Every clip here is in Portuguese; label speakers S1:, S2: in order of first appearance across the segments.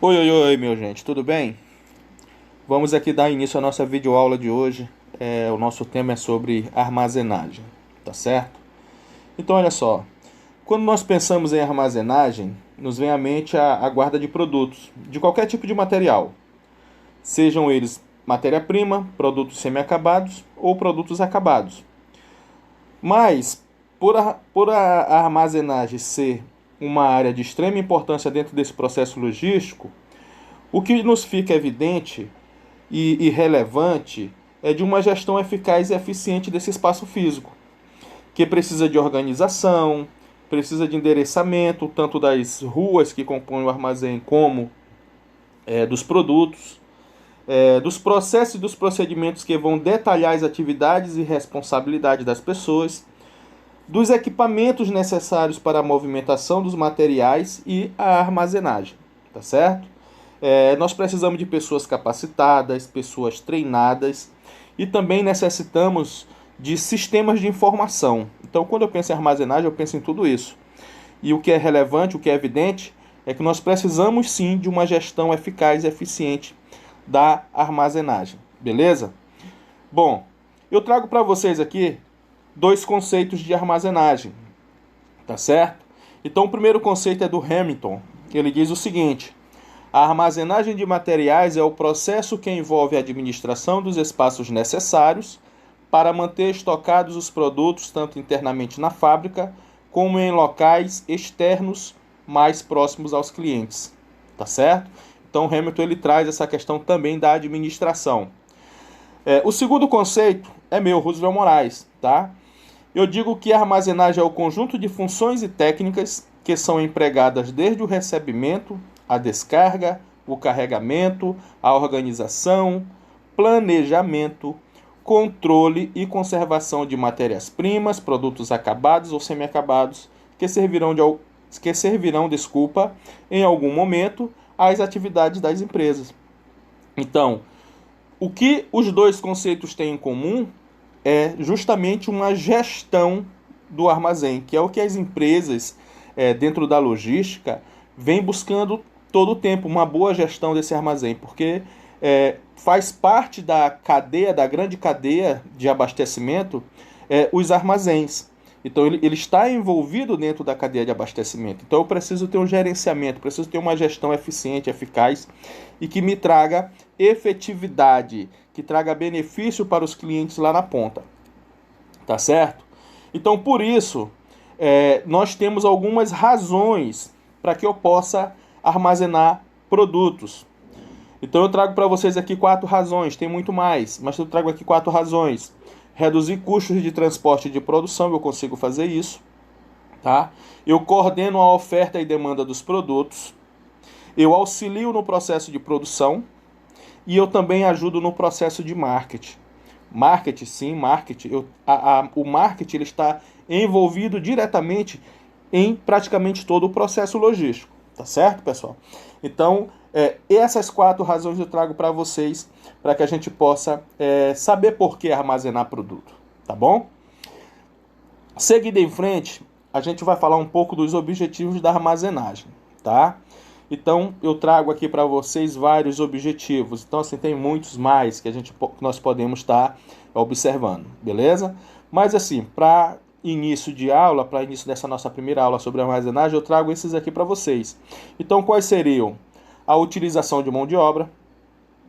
S1: Oi, oi, oi, meu gente, tudo bem? Vamos aqui dar início à nossa videoaula de hoje. O nosso tema é sobre armazenagem, tá certo? Então, olha só, quando nós pensamos em armazenagem, nos vem à mente a guarda de produtos, de qualquer tipo de material, sejam eles matéria-prima, produtos semi-acabados ou produtos acabados. Mas, por a armazenagem ser uma área de extrema importância dentro desse processo logístico, o que nos fica evidente e relevante é de uma gestão eficaz e eficiente desse espaço físico, que precisa de organização, precisa de endereçamento, tanto das ruas que compõem o armazém como dos produtos, dos processos e dos procedimentos que vão detalhar as atividades e responsabilidade das pessoas, dos equipamentos necessários para a movimentação dos materiais e a armazenagem, tá certo? Nós precisamos de pessoas capacitadas, pessoas treinadas e também necessitamos de sistemas de informação. Então, quando eu penso em armazenagem, eu penso em tudo isso. E o que é relevante, o que é evidente, é que nós precisamos sim de uma gestão eficaz e eficiente da armazenagem. Beleza? Bom, eu trago para vocês aqui dois conceitos de armazenagem, tá certo? Então, o primeiro conceito é do Hamilton. Ele diz o seguinte: a armazenagem de materiais é o processo que envolve a administração dos espaços necessários para manter estocados os produtos tanto internamente na fábrica como em locais externos mais próximos aos clientes. Tá certo? Então, Hamilton ele traz essa questão também da administração. O segundo conceito é meu, Roosevelt Moraes, tá? Eu digo que a armazenagem é o conjunto de funções e técnicas que são empregadas desde o recebimento, a descarga, o carregamento, a organização, planejamento, controle e conservação de matérias-primas, produtos acabados ou semi-acabados que servirão, desculpa, em algum momento às atividades das empresas. Então, o que os dois conceitos têm em comum é justamente uma gestão do armazém, que é o que as empresas dentro da logística vêm buscando todo o tempo, uma boa gestão desse armazém, porque faz parte da cadeia, da grande cadeia de abastecimento, os armazéns. Então ele está envolvido dentro da cadeia de abastecimento. Então eu preciso ter um gerenciamento, preciso ter uma gestão eficiente, eficaz e que me traga efetividade, que traga benefício para os clientes lá na ponta. Tá certo? Então por isso nós temos algumas razões para que eu possa armazenar produtos. Então eu trago para vocês aqui 4 razões, tem muito mais, mas eu trago aqui 4 razões. Reduzir custos de transporte e de produção, eu consigo fazer isso. Tá? Eu coordeno a oferta e demanda dos produtos. Eu auxilio no processo de produção. E eu também ajudo no processo de marketing. Marketing, sim, marketing. O marketing ele está envolvido diretamente em praticamente todo o processo logístico. Tá certo, pessoal? Então, essas 4 razões eu trago para vocês, para que a gente possa saber por que armazenar produto. Tá bom? Seguindo em frente, a gente vai falar um pouco dos objetivos da armazenagem. Tá? Então, eu trago aqui para vocês vários objetivos. Então, assim, tem muitos mais que nós podemos estar observando, beleza? Mas, assim, para início de aula, para início dessa nossa primeira aula sobre armazenagem, eu trago esses aqui para vocês. Então, quais seriam? A utilização de mão de obra,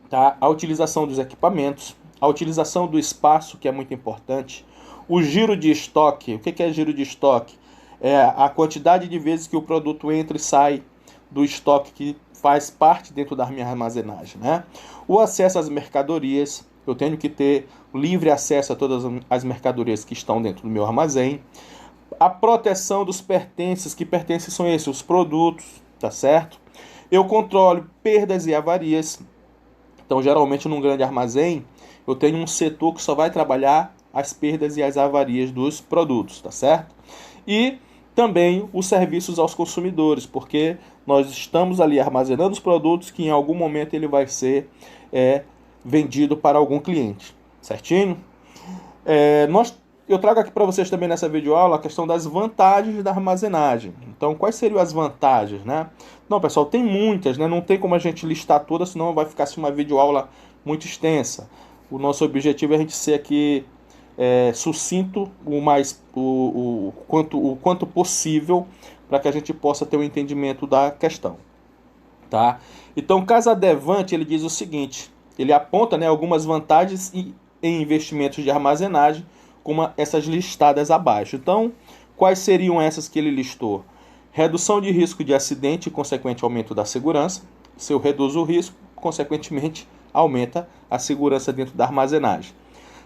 S1: tá? A utilização dos equipamentos, a utilização do espaço, que é muito importante, o giro de estoque. O que é giro de estoque? É a quantidade de vezes que o produto entra e sai do estoque que faz parte dentro da minha armazenagem, né? O acesso às mercadorias, eu tenho que ter livre acesso a todas as mercadorias que estão dentro do meu armazém. A proteção dos pertences, que pertences são esses? Os produtos, tá certo? Eu controlo perdas e avarias. Então, geralmente, num grande armazém, eu tenho um setor que só vai trabalhar as perdas e as avarias dos produtos, tá certo? E também os serviços aos consumidores, porque nós estamos ali armazenando os produtos que em algum momento ele vai ser vendido para algum cliente, certinho? eu trago aqui para vocês também nessa videoaula a questão das vantagens da armazenagem. Então, quais seriam as vantagens, né? Não, pessoal, tem muitas, né? Não tem como a gente listar todas, senão vai ficar assim, uma videoaula muito extensa. O nosso objetivo é a gente ser aqui sucinto o quanto possível para que a gente possa ter um entendimento da questão, tá? Então, Casadevante, ele diz o seguinte, ele aponta, né, algumas vantagens em investimentos de armazenagem, como essas listadas abaixo. Então, quais seriam essas que ele listou? Redução de risco de acidente e consequente aumento da segurança. Se eu reduzo o risco, consequentemente, aumenta a segurança dentro da armazenagem.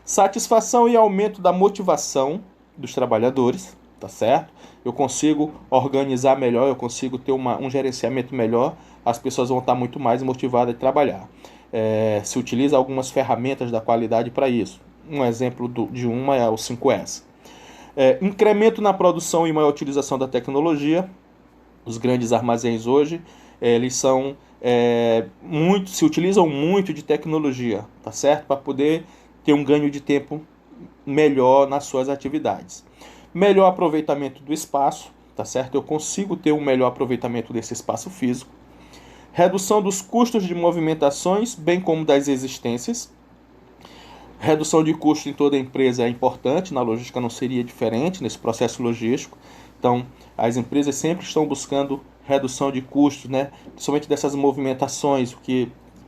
S1: Satisfação e aumento da motivação dos trabalhadores, tá certo? Eu consigo organizar melhor, eu consigo ter um gerenciamento melhor, as pessoas vão estar muito mais motivadas a trabalhar. Se utiliza algumas ferramentas da qualidade para isso. Um exemplo de uma é o 5S. Incremento na produção e maior utilização da tecnologia. Os grandes armazéns hoje, eles são se utilizam muito de tecnologia, tá certo? Para poder ter um ganho de tempo melhor nas suas atividades. Melhor aproveitamento do espaço, tá certo? Eu consigo ter um melhor aproveitamento desse espaço físico. Redução dos custos de movimentações, bem como das existências. Redução de custo em toda a empresa é importante, na logística não seria diferente nesse processo logístico. Então, as empresas sempre estão buscando redução de custos, né? Principalmente dessas movimentações,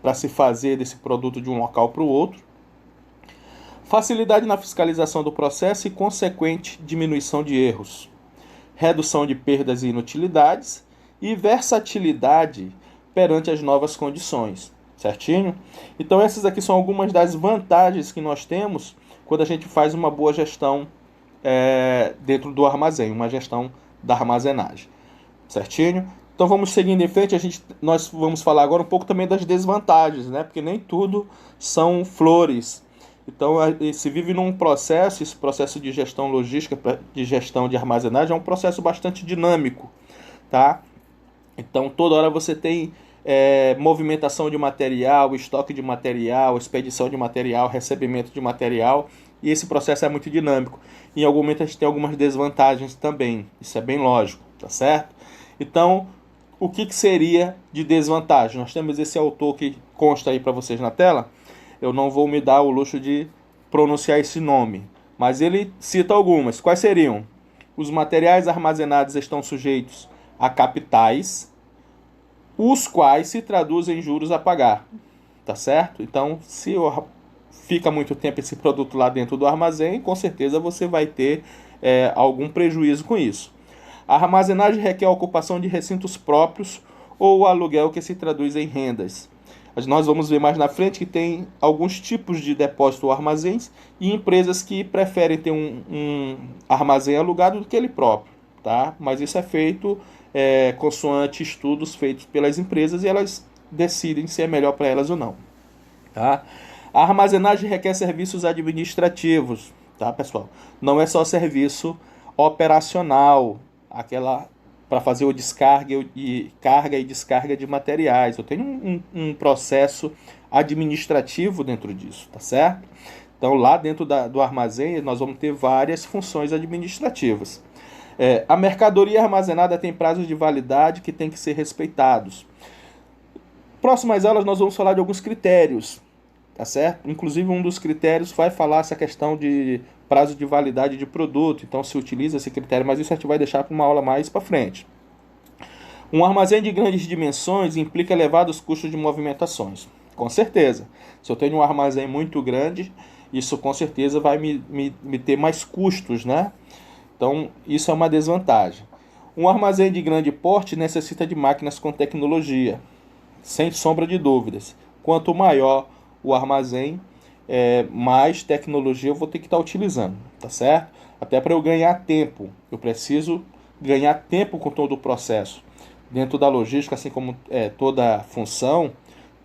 S1: para se fazer desse produto de um local para o outro. Facilidade na fiscalização do processo e consequente diminuição de erros. Redução de perdas e inutilidades e versatilidade perante as novas condições. Certinho? Então essas aqui são algumas das vantagens que nós temos quando a gente faz uma boa gestão dentro do armazém, uma gestão da armazenagem. Certinho? Então vamos seguindo em frente, nós vamos falar agora um pouco também das desvantagens, né? Porque nem tudo são flores. Então se vive num processo, esse processo de gestão logística, de gestão de armazenagem, é um processo bastante dinâmico, tá? Então toda hora você tem movimentação de material, estoque de material, expedição de material, recebimento de material, e esse processo é muito dinâmico. Em algum momento a gente tem algumas desvantagens também, isso é bem lógico, tá certo? Então, o que seria de desvantagem? Nós temos esse autor que consta aí para vocês na tela, eu não vou me dar o luxo de pronunciar esse nome, mas ele cita algumas. Quais seriam? Os materiais armazenados estão sujeitos a capitais, os quais se traduzem em juros a pagar, tá certo? Então, se fica muito tempo esse produto lá dentro do armazém, com certeza você vai ter algum prejuízo com isso. A armazenagem requer a ocupação de recintos próprios ou o aluguel que se traduz em rendas. Nós vamos ver mais na frente que tem alguns tipos de depósito ou armazéns e empresas que preferem ter um armazém alugado do que ele próprio, tá? Mas isso é feito consoante estudos feitos pelas empresas e elas decidem se é melhor para elas ou não, tá? A armazenagem requer serviços administrativos, tá, pessoal? Não é só serviço operacional, aquela para fazer o carga e descarga de materiais. Eu tenho um processo administrativo dentro disso, tá certo? Então, lá dentro do armazém, nós vamos ter várias funções administrativas. A mercadoria armazenada tem prazos de validade que tem que ser respeitados. Próximas aulas, nós vamos falar de alguns critérios, tá certo? Inclusive, um dos critérios vai falar essa questão de prazo de validade de produto, então se utiliza esse critério, mas isso a gente vai deixar para uma aula mais para frente. Um armazém de grandes dimensões implica elevados custos de movimentações, com certeza. Se eu tenho um armazém muito grande, isso com certeza vai me ter mais custos, né? Então isso é uma desvantagem. Um armazém de grande porte necessita de máquinas com tecnologia, sem sombra de dúvidas. Quanto maior o armazém, mais tecnologia eu vou ter que estar utilizando, tá certo? Até para eu ganhar tempo, eu preciso ganhar tempo com todo o processo. Dentro da logística, assim como toda função,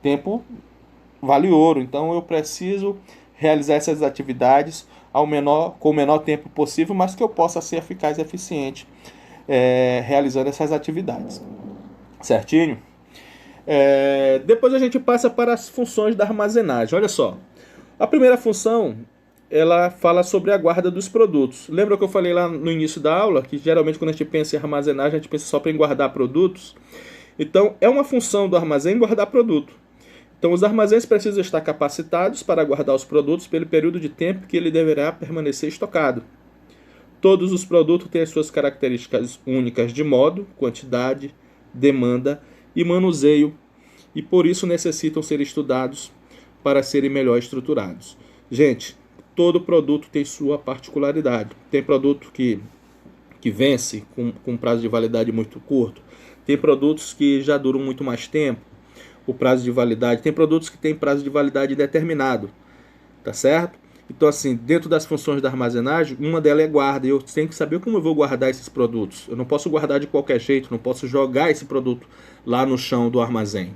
S1: tempo vale ouro. Então eu preciso realizar essas atividades com o menor tempo possível, mas que eu possa ser eficaz e eficiente realizando essas atividades. Certinho? Depois a gente passa para as funções da armazenagem. Olha só. A primeira função ela fala sobre a guarda dos produtos. Lembra que eu falei lá no início da aula, que geralmente quando a gente pensa em armazenagem, a gente pensa só em guardar produtos? Então, é uma função do armazém guardar produto. Então, os armazéns precisam estar capacitados para guardar os produtos pelo período de tempo que ele deverá permanecer estocado. Todos os produtos têm as suas características únicas de modo, quantidade, demanda e manuseio, e por isso necessitam ser estudados para serem melhor estruturados. Gente, todo produto tem sua particularidade. Tem produto que vence com prazo de validade muito curto. Tem produtos que já duram muito mais tempo, o prazo de validade. Tem produtos que têm prazo de validade determinado, tá certo? Então, assim, dentro das funções da armazenagem, uma delas é guarda. E eu tenho que saber como eu vou guardar esses produtos. Eu não posso guardar de qualquer jeito, não posso jogar esse produto lá no chão do armazém.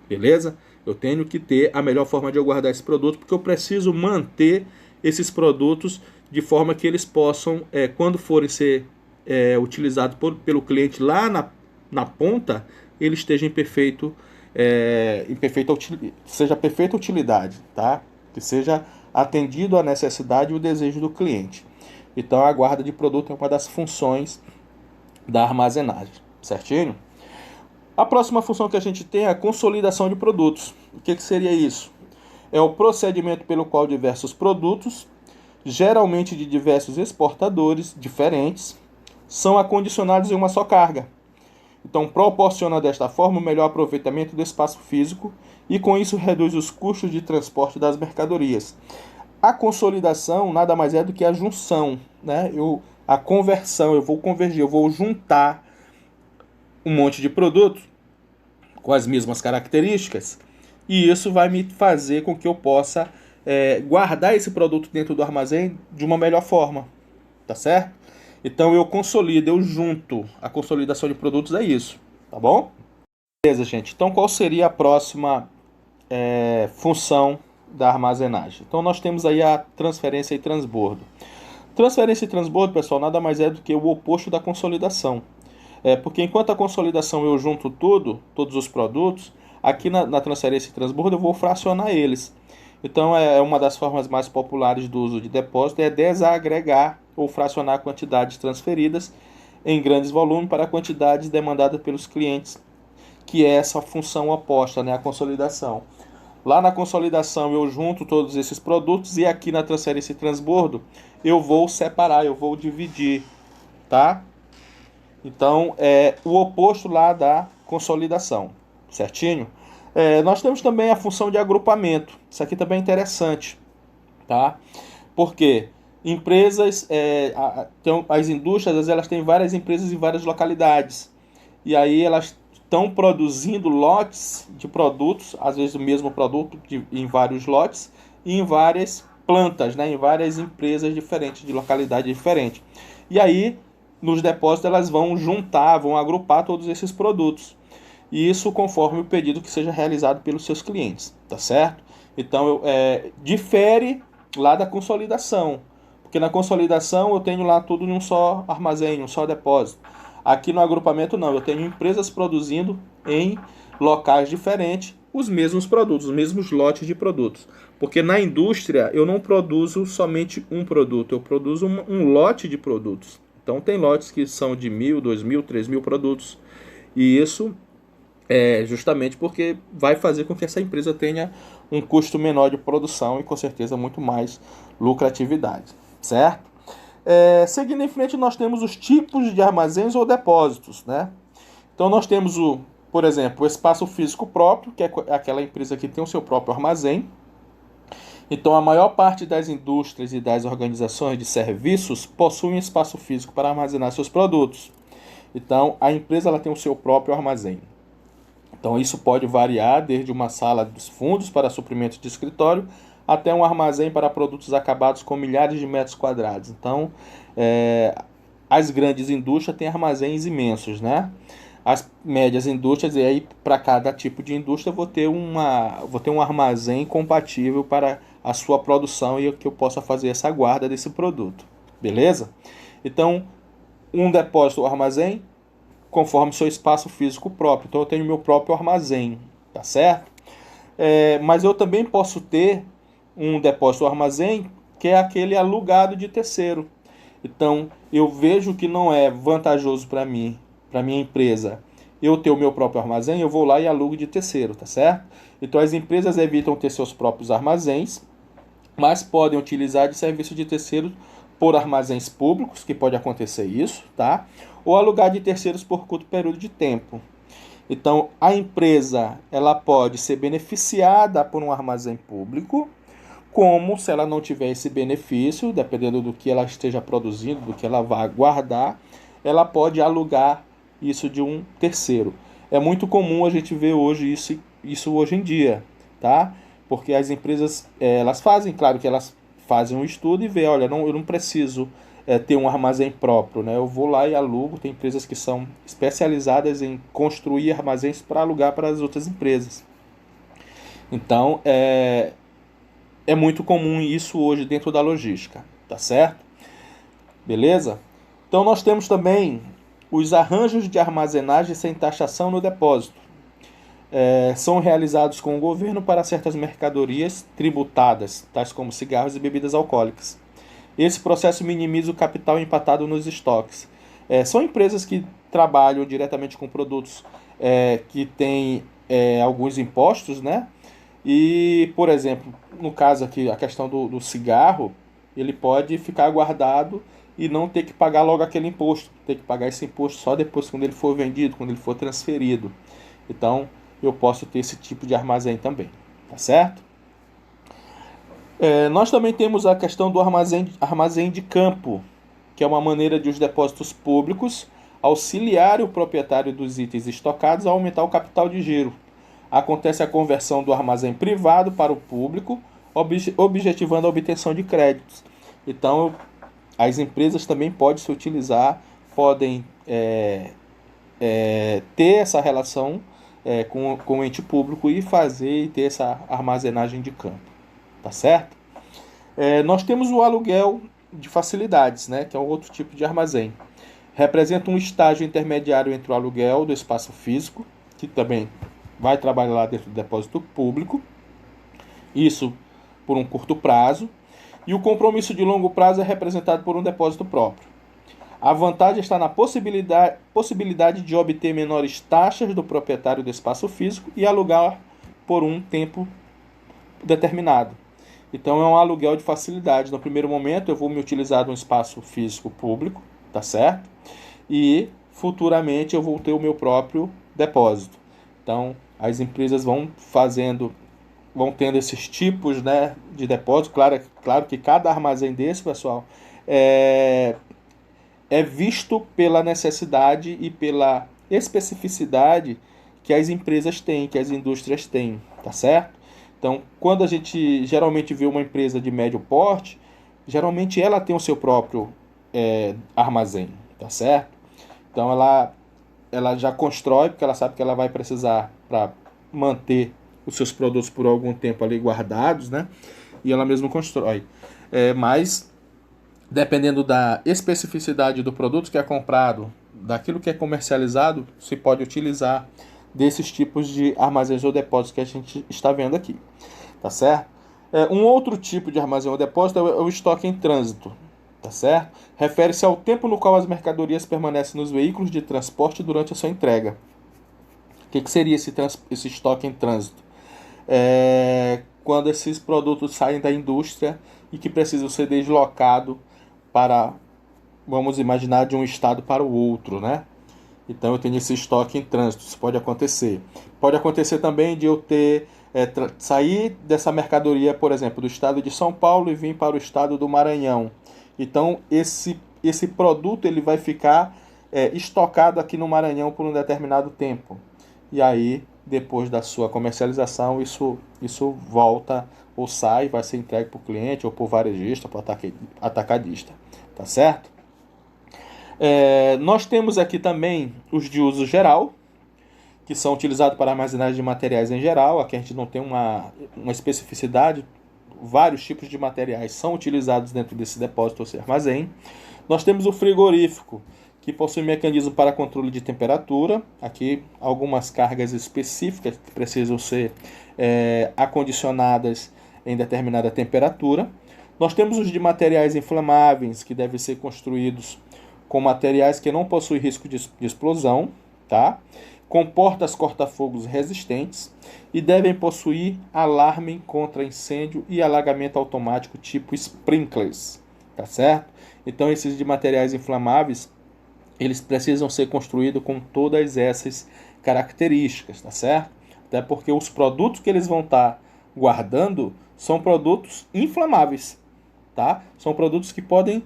S1: Beleza? Eu tenho que ter a melhor forma de eu guardar esse produto, porque eu preciso manter esses produtos de forma que eles possam, quando forem ser utilizados pelo cliente lá na ponta, ele esteja seja perfeita utilidade, tá? Que seja atendido à necessidade e o desejo do cliente. Então, a guarda de produto é uma das funções da armazenagem, certinho? A próxima função que a gente tem é a consolidação de produtos. O que seria isso? É o procedimento pelo qual diversos produtos, geralmente de diversos exportadores diferentes, são acondicionados em uma só carga. Então, proporciona desta forma o melhor aproveitamento do espaço físico e, com isso, reduz os custos de transporte das mercadorias. A consolidação nada mais é do que a junção, né? A conversão, eu vou convergir, eu vou juntar um monte de produtos com as mesmas características, e isso vai me fazer com que eu possa guardar esse produto dentro do armazém de uma melhor forma, tá certo? Então eu consolido, eu junto. A consolidação de produtos é isso, tá bom? Beleza, gente. Então qual seria a próxima função da armazenagem? Então nós temos aí a transferência e transbordo. Transferência e transbordo, pessoal, nada mais é do que o oposto da consolidação. Porque enquanto a consolidação eu junto todos os produtos, aqui na transferência e transbordo eu vou fracionar eles. Então é uma das formas mais populares do uso de depósito, é desagregar ou fracionar quantidades transferidas em grandes volumes para quantidades demandadas pelos clientes, que é essa função oposta, né, a consolidação. Lá na consolidação eu junto todos esses produtos e aqui na transferência e transbordo eu vou separar, eu vou dividir, tá? Então é o oposto lá da consolidação, certinho? Nós temos também a função de agrupamento. Isso aqui também é interessante, tá? Porque empresas, as indústrias, elas têm várias empresas em várias localidades. E aí elas estão produzindo lotes de produtos, às vezes o mesmo produto em vários lotes, e em várias plantas, né? Em várias empresas diferentes, de localidade diferente. E aí, nos depósitos, elas vão juntar, vão agrupar todos esses produtos. E isso conforme o pedido que seja realizado pelos seus clientes, tá certo? Então, difere lá da consolidação, porque na consolidação eu tenho lá tudo em um só armazém, um só depósito. Aqui no agrupamento não, eu tenho empresas produzindo em locais diferentes os mesmos produtos, os mesmos lotes de produtos. Porque na indústria eu não produzo somente um produto, eu produzo um lote de produtos. Então tem lotes que são de 1.000, 2.000, 3.000 produtos. E isso justamente porque vai fazer com que essa empresa tenha um custo menor de produção e com certeza muito mais lucratividade, certo? Seguindo em frente, nós temos os tipos de armazéns ou depósitos, né? Então nós temos por exemplo, o espaço físico próprio, que é aquela empresa que tem o seu próprio armazém. Então a maior parte das indústrias e das organizações de serviços possuem espaço físico para armazenar seus produtos. Então a empresa ela tem o seu próprio armazém. Então isso pode variar desde uma sala dos fundos para suprimentos de escritório até um armazém para produtos acabados com milhares de metros quadrados. Então as grandes indústrias têm armazéns imensos, né? As médias indústrias, e aí para cada tipo de indústria eu vou ter um armazém compatível para a sua produção e que eu possa fazer essa guarda desse produto, beleza? Então, um depósito ou armazém conforme seu espaço físico próprio. Então eu tenho meu próprio armazém, tá certo? Mas eu também posso ter um depósito ou armazém que é aquele alugado de terceiro. Então, eu vejo que não é vantajoso para mim, para minha empresa, eu ter o meu próprio armazém, eu vou lá e alugo de terceiro, tá certo? Então, as empresas evitam ter seus próprios armazéns, mas podem utilizar de serviço de terceiro por armazéns públicos, que pode acontecer isso, tá? Ou alugar de terceiros por curto período de tempo. Então, a empresa ela pode ser beneficiada por um armazém público, como se ela não tiver esse benefício, dependendo do que ela esteja produzindo, do que ela vai guardar, ela pode alugar isso de um terceiro. É muito comum a gente ver hoje isso hoje em dia, tá? Porque as empresas, elas fazem, claro que elas fazem um estudo e vê, olha, eu não preciso ter um armazém próprio, né? Eu vou lá e alugo, tem empresas que são especializadas em construir armazéns para alugar para as outras empresas. Então, é muito comum isso hoje dentro da logística, tá certo? Beleza? Então nós temos também os arranjos de armazenagem sem taxação no depósito. São realizados com o governo para certas mercadorias tributadas, tais como cigarros e bebidas alcoólicas. Esse processo minimiza o capital empatado nos estoques. São empresas que trabalham diretamente com produtos que têm alguns impostos, né? E, por exemplo, no caso aqui, a questão do cigarro, ele pode ficar guardado e não ter que pagar logo aquele imposto. Ter que pagar esse imposto só depois, quando ele for vendido, quando ele for transferido. Então, eu posso ter esse tipo de armazém também, tá certo? Nós também temos a questão do armazém de campo, que é uma maneira de os depósitos públicos auxiliar o proprietário dos itens estocados a aumentar o capital de giro. Acontece a conversão do armazém privado para o público, objetivando a obtenção de créditos. Então, as empresas também podem se utilizar, podem ter essa relação com o ente público e ter essa armazenagem de campo. Tá certo? Nós temos o aluguel de facilidades, né, que é um outro tipo de armazém. Representa um estágio intermediário entre o aluguel do espaço físico, que também vai trabalhar lá dentro do depósito público, isso por um curto prazo, e o compromisso de longo prazo é representado por um depósito próprio. A vantagem está na possibilidade de obter menores taxas do proprietário do espaço físico e alugar por um tempo determinado. Então é um aluguel de facilidade. No primeiro momento eu vou me utilizar de um espaço físico público, tá certo? E futuramente eu vou ter o meu próprio depósito. Então as empresas vão tendo esses tipos, né, de depósito. Claro que cada armazém desse, pessoal, é visto pela necessidade e pela especificidade que as empresas têm, que as indústrias têm, tá certo? Então, quando a gente geralmente vê uma empresa de médio porte, geralmente ela tem o seu próprio armazém, tá certo? Então, ela já constrói, porque ela sabe que ela vai precisar para manter os seus produtos por algum tempo ali guardados, né? E ela mesma constrói. Mas, dependendo da especificidade do produto que é comprado, daquilo que é comercializado, se pode utilizar desses tipos de armazéns ou depósitos que a gente está vendo aqui, tá certo? Um outro tipo de armazém ou depósito é o estoque em trânsito, tá certo? Refere-se ao tempo no qual as mercadorias permanecem nos veículos de transporte durante a sua entrega. O que seria esse estoque em trânsito? Quando esses produtos saem da indústria e que precisam ser deslocados para, vamos imaginar, de um estado para o outro, né? Então eu tenho esse estoque em trânsito, isso pode acontecer. Pode acontecer também de eu sair dessa mercadoria, por exemplo, do estado de São Paulo e vir para o estado do Maranhão. Então esse produto ele vai ficar estocado aqui no Maranhão por um determinado tempo. E aí, depois da sua comercialização, isso volta ou sai, vai ser entregue para o cliente ou para o varejista, para o atacadista. Tá certo? Nós temos aqui também os de uso geral, que são utilizados para armazenagem de materiais em geral. Aqui a gente não tem uma especificidade, vários tipos de materiais são utilizados dentro desse depósito ou armazém. Nós temos o frigorífico, que possui mecanismo para controle de temperatura. Aqui algumas cargas específicas que precisam ser acondicionadas em determinada temperatura. Nós temos os de materiais inflamáveis, que devem ser construídos com materiais que não possuem risco de explosão, tá? Com portas corta-fogos resistentes e devem possuir alarme contra incêndio e alagamento automático tipo sprinklers, tá certo? Então esses de materiais inflamáveis, eles precisam ser construídos com todas essas características, tá certo? Até porque os produtos que eles vão estar guardando são produtos inflamáveis, tá? São produtos que podem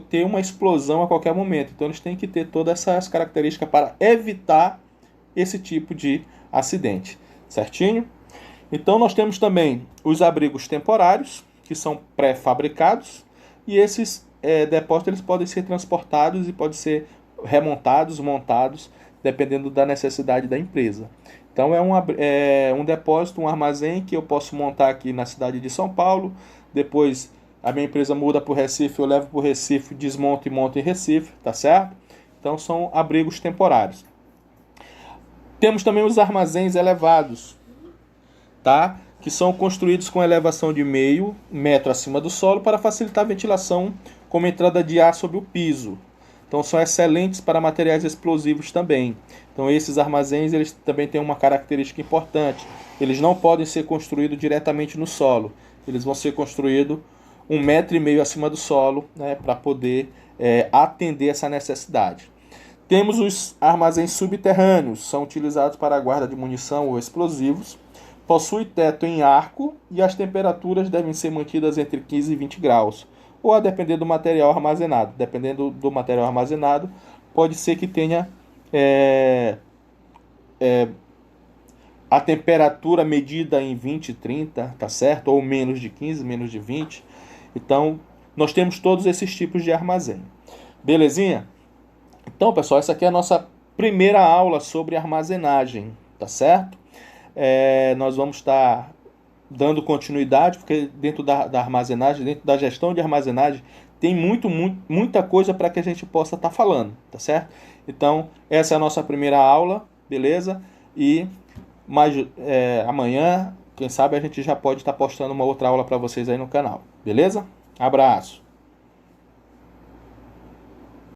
S1: ter uma explosão a qualquer momento. Então eles têm que ter todas essas características para evitar esse tipo de acidente, certinho? Então nós temos também os abrigos temporários, que são pré-fabricados, e esses depósitos eles podem ser transportados e podem ser remontados, montados, dependendo da necessidade da empresa. Então é um depósito, um armazém que eu posso montar aqui na cidade de São Paulo, depois a minha empresa muda para o Recife, eu levo para o Recife, desmonto e monto em Recife, tá certo? Então são abrigos temporários. Temos também os armazéns elevados, tá? Que são construídos com elevação de meio metro acima do solo para facilitar a ventilação como entrada de ar sobre o piso. Então são excelentes para materiais explosivos também. Então esses armazéns eles também têm uma característica importante. Eles não podem ser construídos diretamente no solo. Eles vão ser construídos 1,5 metro acima do solo, né, para poder atender essa necessidade. Temos os armazéns subterrâneos, são utilizados para a guarda de munição ou explosivos. Possui teto em arco e as temperaturas devem ser mantidas entre 15 e 20 graus, ou a depender do material armazenado. Dependendo do material armazenado, pode ser que tenha a temperatura medida em 20, 30, tá certo? Ou menos de 15, menos de 20. Então, nós temos todos esses tipos de armazém. Belezinha? Então, pessoal, essa aqui é a nossa primeira aula sobre armazenagem, tá certo? Nós vamos estar dando continuidade, porque dentro da armazenagem, dentro da gestão de armazenagem, tem muita coisa para que a gente possa estar falando, tá certo? Então, essa é a nossa primeira aula, beleza? E amanhã, quem sabe, a gente já pode estar postando uma outra aula para vocês aí no canal, beleza? Abraço!